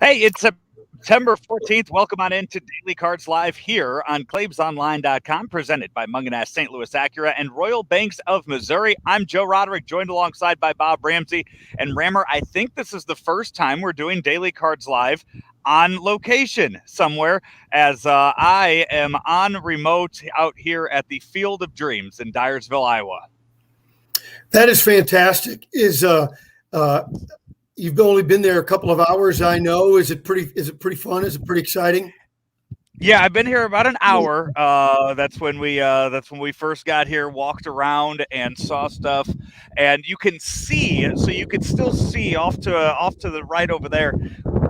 Hey, it's September 14th. Welcome on into Daily Cards Live here on ClaimsOnline.com, presented by Mungenast, St. Louis Acura, and Royal Banks of Missouri. I'm Joe Roderick, joined alongside by Bob Ramsey. And Rammer, I think this is the first time we're doing Daily Cards Live on location somewhere, as I am on remote out here at the Field of Dreams in Dyersville, Iowa. That is fantastic. You've only been there a couple of hours, I know. Is it pretty fun? Is it pretty exciting? Yeah, I've been here about an hour. That's when we first got here, walked around and saw stuff, and you can see, so you can still see off to the right over there,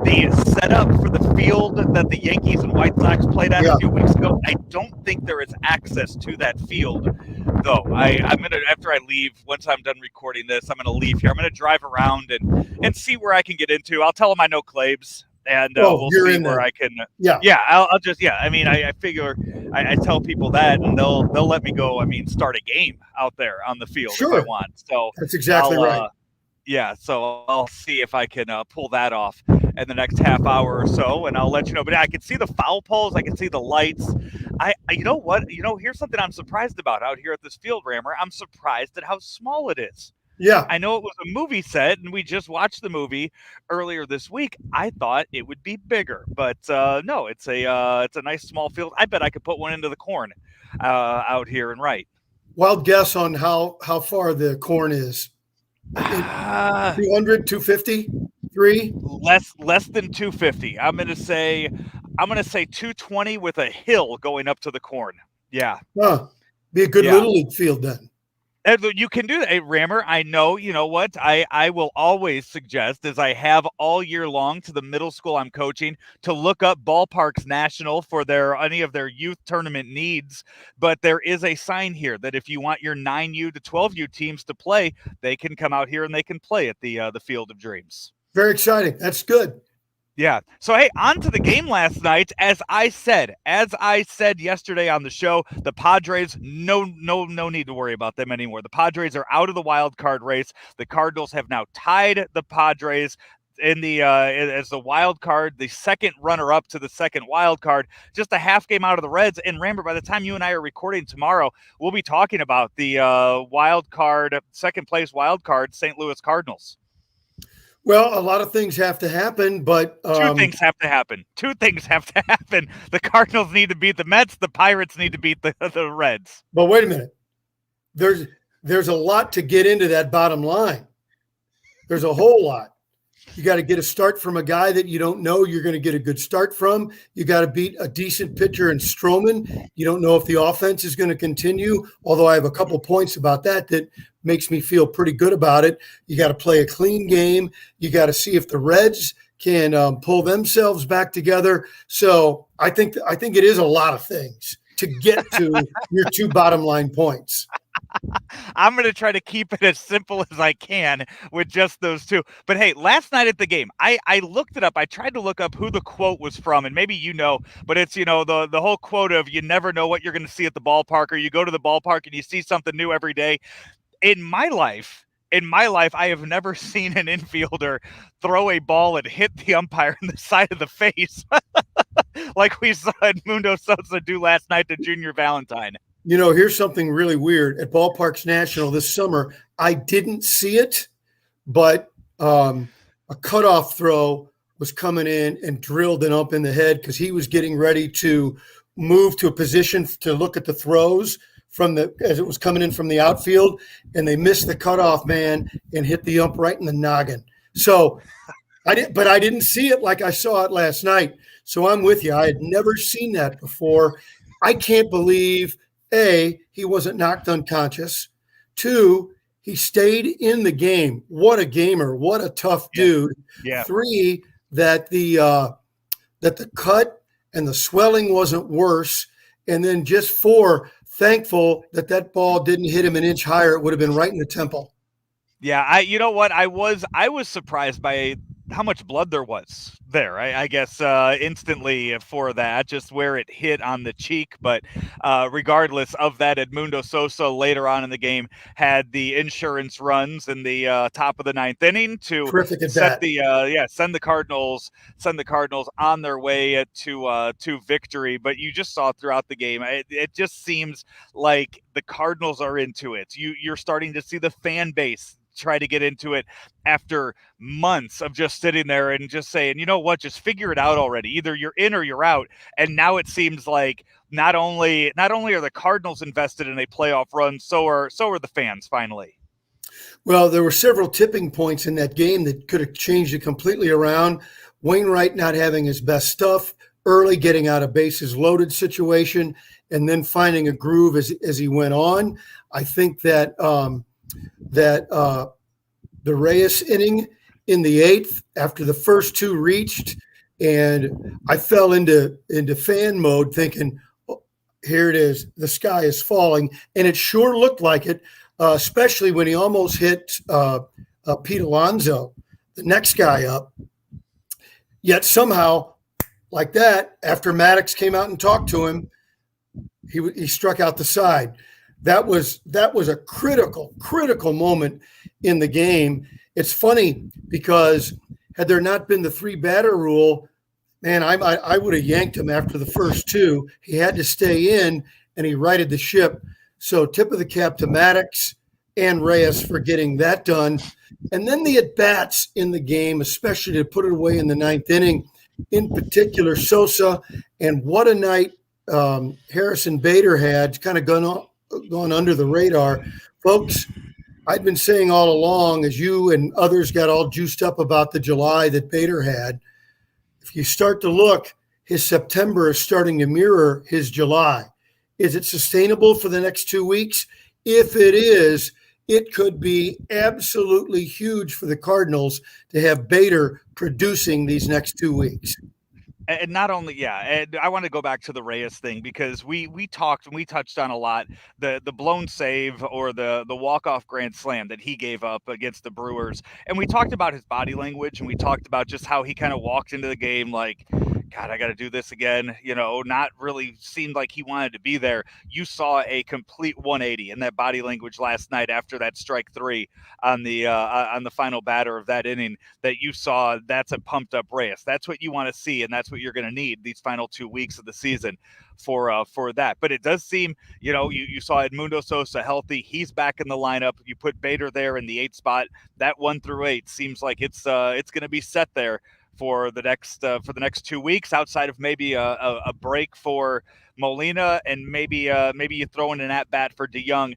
the setup for the field that the Yankees and White Sox played at a few weeks ago. I don't think there is access to that field, though. I'm gonna, after I leave, once I'm done recording this, I'm gonna leave here. I'm gonna drive around and see where I can get into. I'll tell them I know Claves. And we'll see where I can. I'll just. I mean, I figure I tell people that, and they'll let me go. I mean, start a game out there on the field if I want. So that's exactly right. So I'll see if I can pull that off in the next half hour or so, and I'll let you know. But I can see the foul poles. I can see the lights. You know what? Here's something I'm surprised about out here at this field, Rammer. I'm surprised at how small it is. Yeah. I know it was a movie set, and we just watched the movie earlier this week. I thought it would be bigger, but no, it's a nice small field. I bet I could put one into the corn out here and right. Wild guess on how far the corn is. 200, 250, 3? Less than 250. I'm gonna say 220 with a hill going up to the corn. Yeah. Be a good little league field then. You can do that, hey, Rammer. I know, you know what? I will always suggest, as I have all year long, to the middle school I'm coaching, to look up Ballparks National for any of their youth tournament needs. But there is a sign here that if you want your 9U to 12U teams to play, they can come out here and they can play at the Field of Dreams. Very exciting. That's good. Yeah. So, hey, on to the game last night. As I said yesterday on the show, the Padres, no need to worry about them anymore. The Padres are out of the wild card race. The Cardinals have now tied the Padres in the as the wild card, the second runner-up to the second wild card, just a half game out of the Reds. And remember, by the time you and I are recording tomorrow, we'll be talking about the wild card, second place wild card, St. Louis Cardinals. Well, a lot of things have to happen, but two things have to happen. The Cardinals need to beat the Mets. The Pirates need to beat the Reds. But wait a minute. There's a lot to get into that bottom line. There's a whole lot. You got to get a start from a guy that you don't know you're going to get a good start from. You got to beat a decent pitcher in Stroman. You don't know if the offense is going to continue, although I have a couple points about that makes me feel pretty good about it. You got to play a clean game. You got to see if the Reds can pull themselves back together. So I think it is a lot of things to get to your two bottom line points. I'm going to try to keep it as simple as I can with just those two. But hey, last night at the game, I looked it up. I tried to look up who the quote was from, and maybe but it's, the whole quote of you never know what you're going to see at the ballpark, or you go to the ballpark and you see something new every day. In my life, I have never seen an infielder throw a ball and hit the umpire in the side of the face like we saw Edmundo Sosa do last night to Junior Valentine. Here's something really weird. At Ballparks National this summer, I didn't see it, but a cutoff throw was coming in and drilled an ump in the head because he was getting ready to move to a position to look at the throws as it was coming in from the outfield, and they missed the cutoff man and hit the ump right in the noggin. So I didn't see it like I saw it last night. So I'm with you. I had never seen that before. I can't believe – A, he wasn't knocked unconscious. 2, he stayed in the game. What a gamer. What a tough dude. Yeah. 3, that the cut and the swelling wasn't worse. And then just 4, thankful that ball didn't hit him an inch higher. It would have been right in the temple. Yeah, you know what? I was surprised by blood there was there. I guess instantly for that, just where it hit on the cheek. But regardless of that, Edmundo Sosa later on in the game had the insurance runs in the top of the ninth inning to Terrific at set bat. the send the Cardinals on their way to victory. But you just saw throughout the game, it just seems like the Cardinals are into it. You're starting to see the fan base try to get into it after months of just sitting there and just saying, you know what, just figure it out already. Either you're in or you're out. And now it seems like not only are the Cardinals invested in a playoff run, so are the fans finally. Well, there were several tipping points in that game that could have changed it completely around. Wainwright not having his best stuff, early getting out of bases loaded situation, and then finding a groove as he went on. I think that the Reyes inning in the eighth, after the first two reached, and I fell into fan mode thinking, oh, here it is, the sky is falling, and it sure looked like it, especially when he almost hit Pete Alonso, the next guy up. Yet somehow, like that, after Maddox came out and talked to him, he struck out the side. That was a critical moment in the game. It's funny because had there not been the 3-batter rule, man, I would have yanked him after the first two. He had to stay in, and he righted the ship. So tip of the cap to Maddox and Reyes for getting that done. And then the at-bats in the game, especially to put it away in the ninth inning, in particular Sosa, and what a night Harrison Bader had, kind of gone under the radar. Folks, I'd been saying all along, as you and others got all juiced up about the July that Bader had, if you start to look, his September is starting to mirror his July. Is it sustainable for the next 2 weeks? If it is, it could be absolutely huge for the Cardinals to have Bader producing these next 2 weeks. And not only, and I want to go back to the Reyes thing because we talked and we touched on a lot the blown save or the walk-off grand slam that he gave up against the Brewers. And we talked about his body language, and we talked about just how he kind of walked into the game like, God, I got to do this again. Not really seemed like he wanted to be there. You saw a complete 180 in that body language last night after that strike 3 on the final batter of that inning. That you saw, that's a pumped up Reyes. That's what you want to see, and that's what you're going to need these final 2 weeks of the season for that. But it does seem, you saw Edmundo Sosa healthy. He's back in the lineup. You put Bader there in the 8th spot. That 1 through 8 seems like it's going to be set there for the next 2 weeks, outside of maybe a break for Molina, and maybe you throw in an at bat for DeYoung.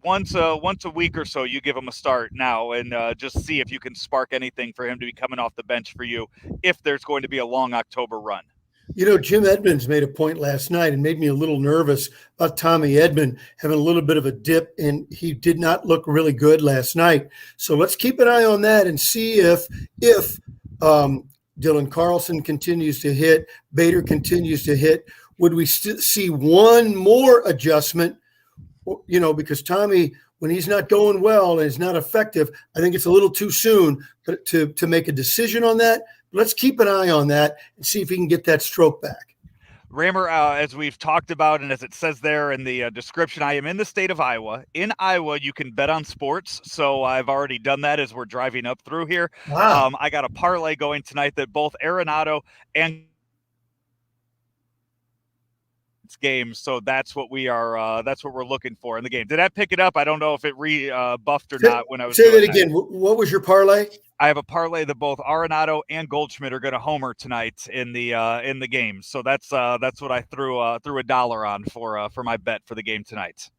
Once a week or so, you give him a start now and just see if you can spark anything for him to be coming off the bench for you if there's going to be a long October run. Jim Edmonds made a point last night and made me a little nervous about Tommy Edman having a little bit of a dip, and he did not look really good last night. So let's keep an eye on that and see if Dylan Carlson continues to hit, Bader continues to hit. Would we see one more adjustment? Because Tommy, when he's not going well and is not effective, I think it's a little too soon to make a decision on that. Let's keep an eye on that and see if he can get that stroke back. Rammer, as we've talked about, and as it says there in the description, I am in the state of Iowa. In Iowa, you can bet on sports, so I've already done that as we're driving up through here. Wow. I got a parlay going tonight that both Arenado and games, so that's what we're looking for in the game. Did I pick it up? I don't know if it buffed or not when I was say that again. What was your parlay? I have a parlay that both Arenado and Goldschmidt are going to homer tonight in the game. So that's what I threw $1 on for my bet for the game tonight.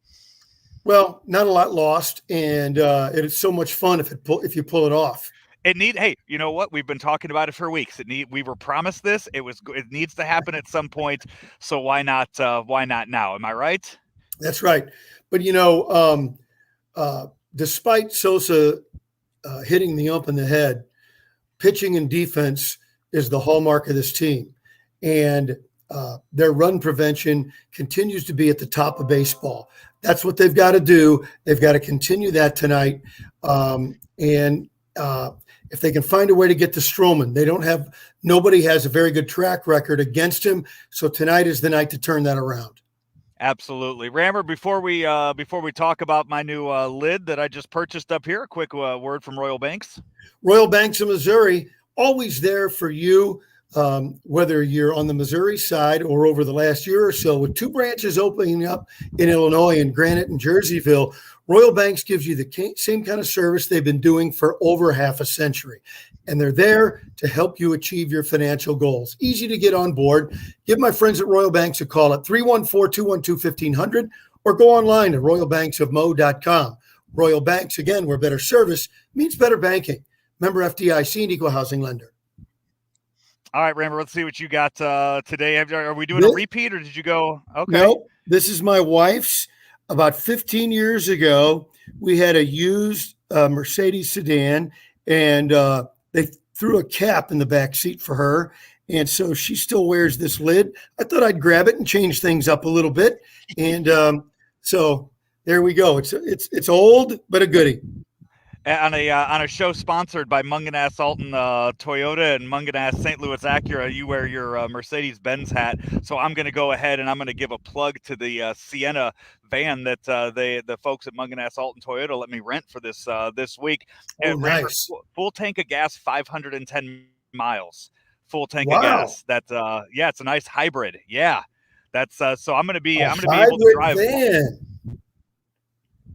Well, not a lot lost, and it is so much fun if you pull it off. Hey, you know what? We've been talking about it for weeks. We were promised this. It needs to happen at some point. So why not now? Am I right? That's right. But despite Sosa hitting the ump in the head, pitching and defense is the hallmark of this team, and their run prevention continues to be at the top of baseball. That's what they've got to do. They've got to continue that tonight, and if they can find a way to get to Stroman. Nobody has a very good track record against him. So tonight is the night to turn that around. Absolutely. Rammer, before we talk about my new lid that I just purchased up here, a quick word from Royal Banks. Royal Banks of Missouri, always there for you, whether you're on the Missouri side or over the last year or so. With 2 branches opening up in Illinois, in Granite and Jerseyville, Royal Banks gives you the same kind of service they've been doing for over half a century. And they're there to help you achieve your financial goals. Easy to get on board. Give my friends at Royal Banks a call at 314-212-1500 or go online at royalbanksofmo.com. Royal Banks, again, where better service means better banking. Member FDIC and equal housing lender. All right, Rammer, let's see what you got today. Are we doing a repeat or did you go? Okay. No, this is my wife's. About 15 years ago, we had a used Mercedes sedan, and they threw a cap in the back seat for her. And so she still wears this lid. I thought I'd grab it and change things up a little bit. And so there we go. It's old, but a goodie. On a show sponsored by Mungenast Alton Toyota and Mungenast St. Louis Acura, you wear your Mercedes-Benz hat. So I'm going to go ahead and I'm going to give a plug to the Sienna van that the folks at Mungenast Alton Toyota let me rent for this week. Oh, nice. Full tank of gas, 510 miles. Full tank of gas. It's a nice hybrid. Yeah, that's so I'm going to be able to drive. Van.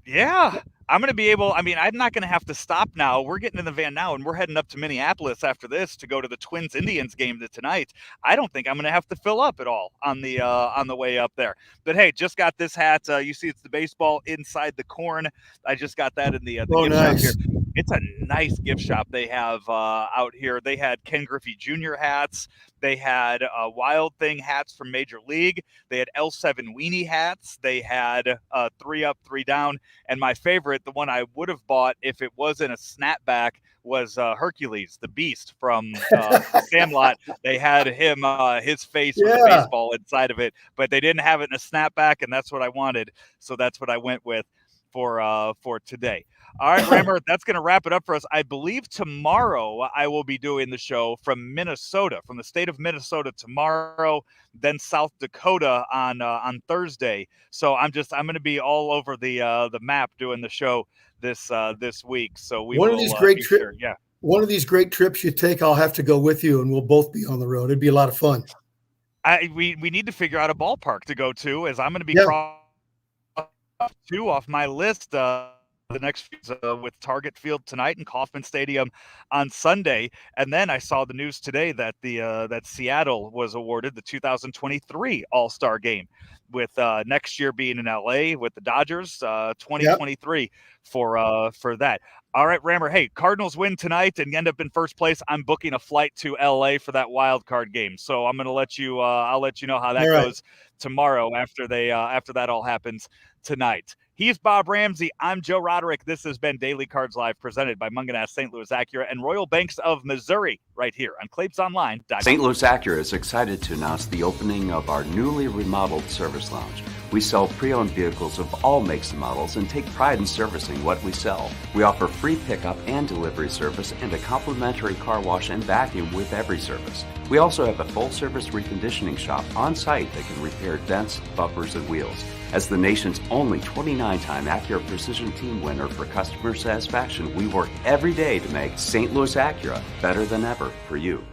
Yeah. I'm going to be able, I'm not going to have to stop now. We're getting in the van now, and we're heading up to Minneapolis after this to go to the Twins-Indians game tonight. I don't think I'm going to have to fill up at all on the way up there. But, hey, just got this hat. You see it's the baseball inside the corn. I just got that in the gift shop here. It's a nice gift shop they have out here. They had Ken Griffey Jr. hats. They had Wild Thing hats from Major League. They had L7 weenie hats. They had 3 Up, 3 Down. And my favorite, the one I would have bought if it wasn't a snapback, was Hercules, the Beast from Sandlot. They had him, his face with the baseball inside of it, but they didn't have it in a snapback, and that's what I wanted. So that's what I went with for today. All right, Rammer, that's going to wrap it up for us. I believe tomorrow I will be doing the show from Minnesota, from the state of Minnesota tomorrow, then South Dakota on Thursday. So I'm going to be all over the map doing the show this week. So one of these great trips you take, I'll have to go with you, and we'll both be on the road. It'd be a lot of fun. We need to figure out a ballpark to go to, as I'm going to be crossing 2 off my list. The next with Target Field tonight and Kauffman Stadium on Sunday. And then I saw the news today that that Seattle was awarded the 2023 All-Star Game, with next year being in LA with the Dodgers, 2023 for that. All right, Rammer. Hey, Cardinals win tonight and end up in first place. I'm booking a flight to LA for that wild card game. So I'm going to let you. I'll let you know how that goes tomorrow after that all happens tonight. He's Bob Ramsey. I'm Joe Roderick. This has been Daily Cards Live, presented by Mungenast St. Louis Acura and Royal Banks of Missouri, right here on ClaibsOnline.com. St. Louis Acura is excited to announce the opening of our newly remodeled service lounge. We sell pre-owned vehicles of all makes and models and take pride in servicing what we sell. We offer free pickup and delivery service and a complimentary car wash and vacuum with every service. We also have a full-service reconditioning shop on site that can repair dents, bumpers, and wheels. As the nation's only 29-time Acura Precision Team winner for customer satisfaction, we work every day to make St. Louis Acura better than ever for you.